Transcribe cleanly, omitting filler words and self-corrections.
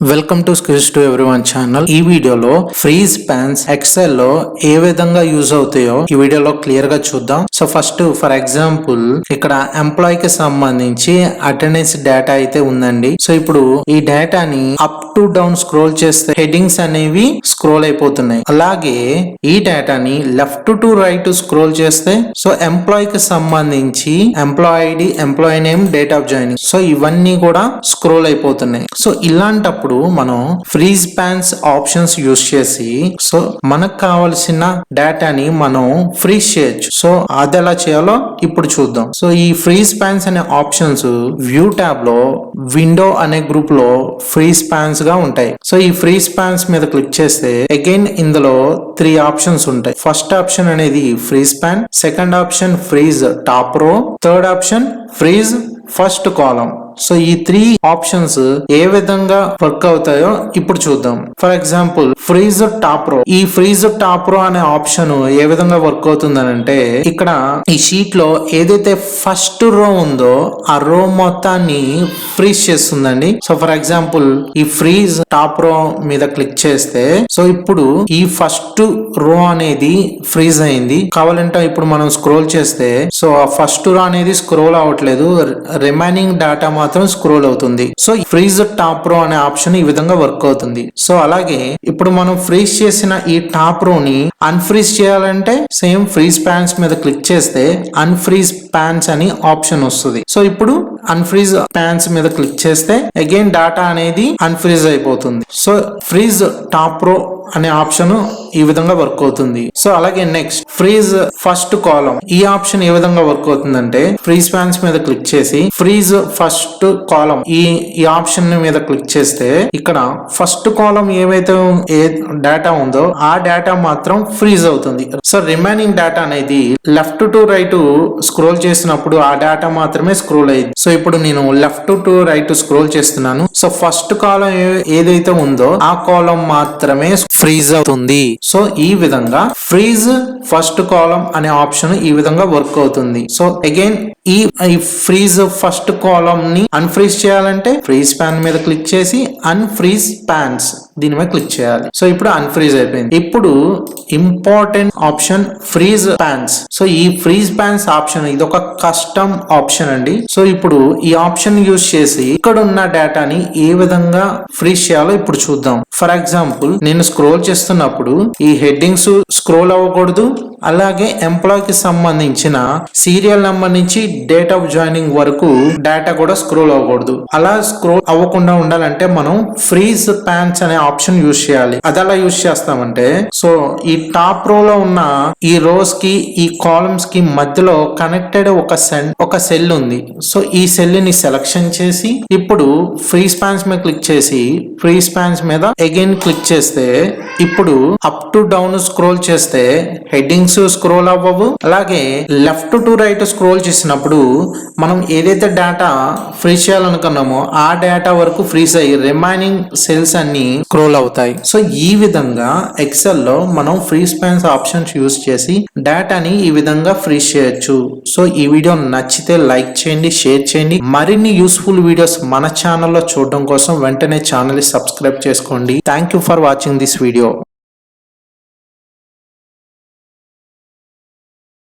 Welcome to skills to everyone channel. ఈ వీడియోలో freeze pans XL లో ఏ విధంగా యూజ్ అవుతాయో ఈ వీడియోలో క్లియర్ గా చూద్దాం. సో ఫస్ట్ ఫర్ ఎగ్జాంపుల్ ఇక్కడ ఎంప్లాయ్ కి సంబంధించి అటెండెన్స్ డేటా అయితే ఉందండి. సో ఇప్పుడు ఈ డేటాని అప్ టు డౌన్ స్క్రోల్ చేస్తే హెడ్డింగ్స్ అనేవి స్క్రోల్ అయిపోతున్నాయి. అలాగే ఈ డేటాని లెఫ్ట్ టు రైట్ స్క్రోల్ చేస్తే సో ఎంప్లాయ్ కి సంబంధించి employee ID, employee name, date of joining, so ఇవన్నీ కూడా స్క్రోల్ అయిపోతున్నాయి. సో ఇలాంటప్పుడు మనం ఫ్రీజ్ పాన్స్ ఆప్షన్స్ యూస్ చేసి సో మనకు కావాల్సిన డేటాని మనం ఫ్రీజ్ చేయొచ్చు. సో అది ఎలా చేయాలో ఇప్పుడు చూద్దాం. సో ఈ ఫ్రీజ్ పాన్స్ అనే ఆప్షన్స్ వ్యూ ట్యాబ్ లో విండో అనే గ్రూప్ లో ఫ్రీజ్ పాన్స్ గా ఉంటాయి. సో ఈ ఫ్రీజ్ పాన్స్ మీద క్లిక్ చేస్తే అగైన్ ఇందులో 3 ఆప్షన్స్ ఉంటాయి. ఫస్ట్ ఆప్షన్ అనేది freeze pan, second option freeze top రో, థర్డ్ ఆప్షన్ ఫ్రీజ్ ఫస్ట్ కాలం. సో ఈ 3 ఆప్షన్స్ ఏ విధంగా వర్క్ అవుతాయో ఇప్పుడు చూద్దాం. ఫర్ ఎగ్జాంపుల్ ఫ్రీజ్ టాప్ రో. ఈ ఫ్రీజ్ టాప్ రో అనే ఆప్షన్ ఏ విధంగా వర్క్ అవుతుందనంటే ఇక్కడ ఈ షీట్ లో ఏదైతే ఫస్ట్ రో ఉందో ఆ రో మొత్తాన్ని ఫ్రీజ్ చేస్తుందండి. సో ఫర్ ఎగ్జాంపుల్ ఈ ఫ్రీజ్ టాప్ రో మీద క్లిక్ చేస్తే సో ఇప్పుడు ఈ ఫస్ట్ రో అనేది ఫ్రీజ్ అయింది. కావాలంటే ఇప్పుడు మనం స్క్రోల్ చేస్తే సో ఆ ఫస్ట్ రో అనేది స్క్రోల్ అవ్వట్లేదు, రిమైనింగ్ డేటా మాత్రం స్క్రోల్ అవుతుంది. సో ఫ్రీజ్ టాప్ రో అనే ఆప్షన్ ఈ విధంగా వర్క్ అవుతుంది. సో అలాగే ఇప్పుడు మనం ఫ్రీజ్ చేసిన ఈ టాప్ రో ని అన్ఫ్రీజ్ చేయాలంటే సేమ్ ఫ్రీజ్ పాన్స్ మీద క్లిక్ చేస్తే అన్ఫ్రీజ్ పాన్స్ అని ఆప్షన్ వస్తుంది. సో ఇప్పుడు అన్ఫ్రీజ్ పాన్స్ మీద క్లిక్ చేస్తే అగైన్ డేటా అనేది అన్ఫ్రీజ్ అయిపోతుంది. సో ఫ్రీజ్ టాప్ రో అనే ఆప్షన్ ఈ విధంగా వర్క్ అవుతుంది. సో అలాగే నెక్స్ట్ ఫ్రీజ్ ఫస్ట్ కాలం. ఈ ఆప్షన్ ఏ విధంగా వర్క్ అవుతుందంటే ఫ్రీజ్ పాన్స్ మీద క్లిక్ చేసి ఫ్రీజ్ ఫస్ట్ కాలం ఈ ఆప్షన్ మీద క్లిక్ చేస్తే ఇక్కడ ఫస్ట్ కాలం ఏవైతే డేటా ఉందో ఆ డేటా మాత్రం ఫ్రీజ్ అవుతుంది. సో రిమైనింగ్ డేటా అనేది లెఫ్ట్ టు రైట్ స్క్రోల్ చేసినప్పుడు ఆ డేటా మాత్రమే స్క్రోల్ అయ్యింది. సో ఇప్పుడు నేను లెఫ్ట్ టు రైట్ స్క్రోల్ చేస్తున్నాను. సో ఫస్ట్ కాలం ఏదైతే ఉందో ఆ కాలం మాత్రమే ఫ్రీజ్ అవుతుంది. సో ఈ విధంగా ఫ్రీజ్ ఫస్ట్ కాలం అనే ఆప్షన్ ఈ విధంగా వర్క్ అవుతుంది. సో అగైన్ ఈ ఫ్రీజ్ ఫస్ట్ కాలం ని అన్ఫ్రీజ్ చేయాలంటే ఫ్రీజ్ పాన్ మీద క్లిక్ చేసి అన్ఫ్రీజ్ పాన్స్ దీని మీద క్లిక్ చేయాలి. సో ఇప్పుడు అన్ఫ్రీజ్ అయిపోయింది. ఇప్పుడు important option freeze panes. So ఈ ఫ్రీజ్ పాన్స్ ఆప్షన్ ఇది ఒక కస్టమ్ ఆప్షన్ అండి. సో ఇప్పుడు ఈ ఆప్షన్ యూజ్ చేసి ఇక్కడ ఉన్న డేటాని ఏ విధంగా ఫ్రీజ్ చేయాలో ఇప్పుడు చూద్దాం. ఫర్ ఎగ్జాంపుల్ నేను స్క్రోల్ చేస్తున్నప్పుడు ఈ హెడ్డింగ్స్ స్క్రోల్ అవ్వకూడదు, అలాగే ఎంప్లాయ్ కి సంబంధించిన సీరియల్ నెంబర్ నుంచి డేట్ ఆఫ్ జాయినింగ్ వరకు డేటా కూడా స్క్రోల్ అవ్వకూడదు. అలా స్క్రోల్ అవ్వకుండా ఉండాలంటే మనం ఫ్రీజ్ పాన్స్ అనే ఆప్షన్ యూజ్ చేయాలి. అది ఎలా యూజ్ చేస్తామంటే సో ఈ టాప్ రో లో ఉన్న ఈ రోస్ కి ఈ కాలమ్స్ కి మధ్యలో కనెక్టెడ్ ఒక సెల్ ఉంది. సో ఈ సెల్ ని సెలెక్షన్ చేసి ఇప్పుడు ఫ్రీజ్ పాన్స్ మీద క్లిక్ చేసి ఫ్రీజ్ పాన్స్ మీద అగైన్ క్లిక్ చేస్తే ఇప్పుడు అప్ టు డౌన్ స్క్రోల్ చేస్తే హెడ్డింగ్స్ స్క్రోల్ అవ్వవు. అలాగే లెఫ్ట్ టు రైట్ స్క్రోల్ చేసినప్పుడు మనం ఏదైతే డేటా ఫ్రీజ్ చేయాలనుకున్నామో ఆ డేటా వరకు ఫ్రీజ్ అయ్యి రిమైనింగ్ సెల్స్ అన్ని స్క్రోల్ అవుతాయి. సో ఈ విధంగా ఎక్సెల్ లో మనం ఫ్రీజ్ పాన్స్ ఆప్షన్స్ యూస్ చేసి డేటాని ఈ విధంగా ఫ్రీజ్ చేయొచ్చు. సో ఈ వీడియో నచ్చితే లైక్ చేయండి, షేర్ చేయండి. మరిన్ని యూస్ఫుల్ వీడియోస్ మన ఛానల్లో చూడడం కోసం వెంటనే ఛానల్ ని సబ్స్క్రైబ్ చేసుకోండి. Thank you for watching this video.